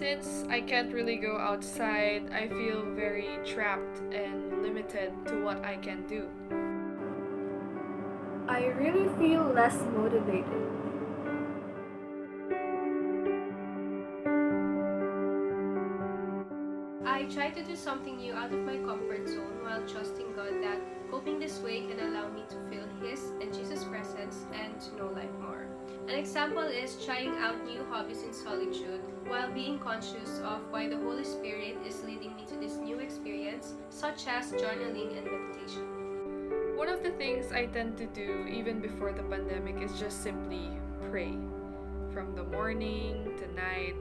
Since I can't really go outside, I feel very trapped and limited to what I can do. I really feel less motivated. I try to do something new out of my comfort zone while trusting God that coping this way can allow me to feel His and Jesus' presence and to know life more. An example is trying out new hobbies in solitude while being conscious of why the Holy Spirit is leading me to this new experience, such as journaling and meditation. One of the things I tend to do even before the pandemic is just simply pray. From the morning to night,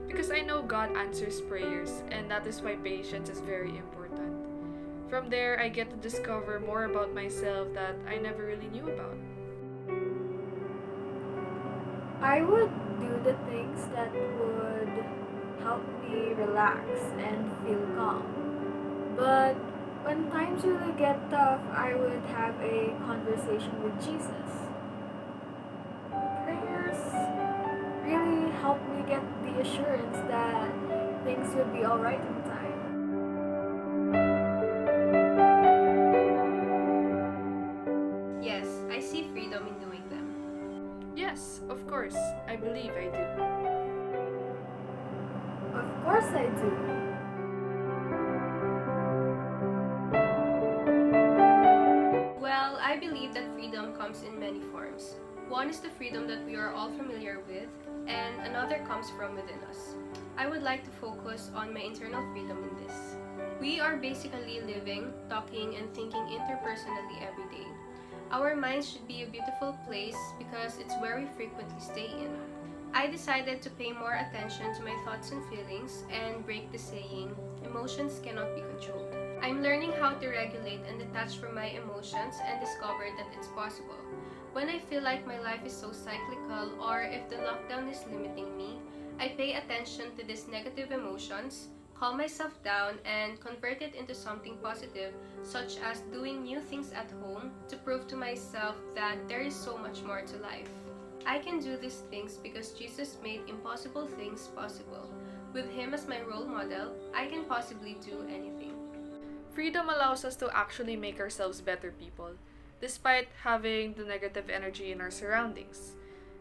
because I know God answers prayers, and that is why patience is very important. From there, I get to discover more about myself that I never really knew about. I would do the things that would help me relax and feel calm. But when times really get tough, I would have a conversation with Jesus. Prayers really help me get the assurance that things would be alright in time. Yes, I see freedom in doing them. Yes, of course, I believe I do. Of course I do. Well, I believe that freedom comes in many forms. One is the freedom that we are all familiar with, and another comes from within us. I would like to focus on my internal freedom in this. We are basically living, talking, and thinking interpersonally every day. Our minds should be a beautiful place because it's where we frequently stay in. I decided to pay more attention to my thoughts and feelings and break the saying, emotions cannot be controlled. I'm learning how to regulate and detach from my emotions and discovered that it's possible. When I feel like my life is so cyclical or if the lockdown is limiting me, I pay attention to these negative emotions, calm myself down, and convert it into something positive, such as doing new things at home to prove to myself that there is so much more to life. I can do these things because Jesus made impossible things possible. With Him as my role model, I can possibly do anything. Freedom allows us to actually make ourselves better people, despite having the negative energy in our surroundings.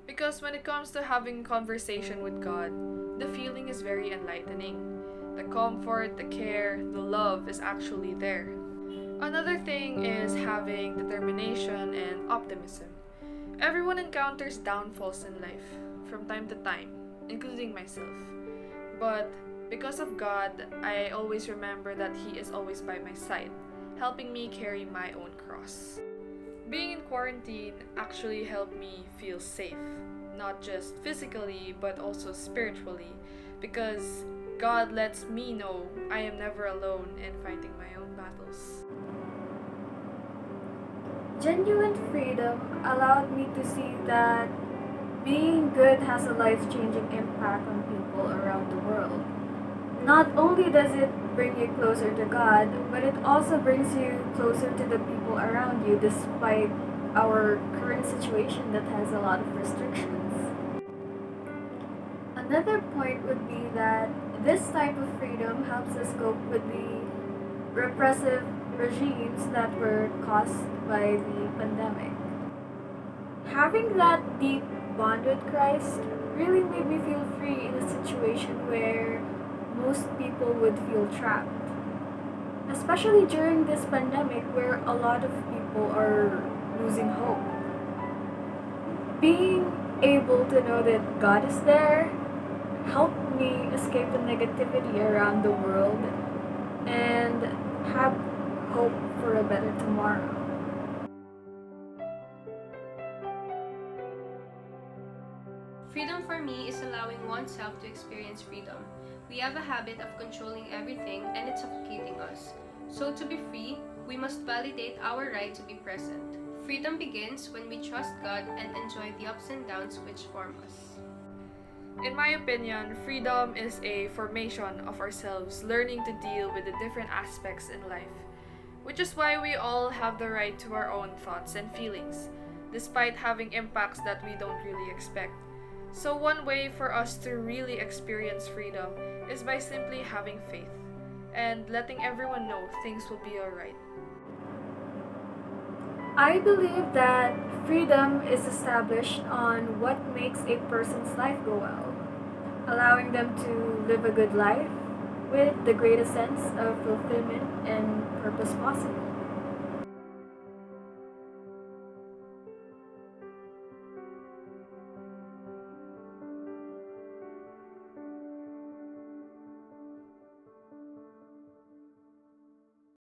Because when it comes to having conversation with God, the feeling is very enlightening. The comfort, the care, the love is actually there. Another thing is having determination and optimism. Everyone encounters downfalls in life from time to time, including myself. But because of God, I always remember that He is always by my side, helping me carry my own cross. Being in quarantine actually helped me feel safe, not just physically but also spiritually, because God lets me know I am never alone in fighting my own battles. Genuine freedom allowed me to see that being good has a life-changing impact on people around the world. Not only does it bring you closer to God, but it also brings you closer to the people around you despite our current situation that has a lot of restrictions. Another point would be that this type of freedom helps us cope with the repressive regimes that were caused by the pandemic. Having that deep bond with Christ really made me feel free in a situation where most people would feel trapped. Especially during this pandemic where a lot of people are losing hope. Being able to know that God is there helped me escape the negativity around the world and have hope for a better tomorrow. Freedom for me is allowing oneself to experience freedom. We have a habit of controlling everything and it's suffocating us. So to be free, we must validate our right to be present. Freedom begins when we trust God and enjoy the ups and downs which form us. In my opinion, freedom is a formation of ourselves learning to deal with the different aspects in life, which is why we all have the right to our own thoughts and feelings, despite having impacts that we don't really expect. So, one way for us to really experience freedom is by simply having faith and letting everyone know things will be alright. I believe that freedom is established on what makes a person's life go well, allowing them to live a good life with the greatest sense of fulfillment and purpose possible.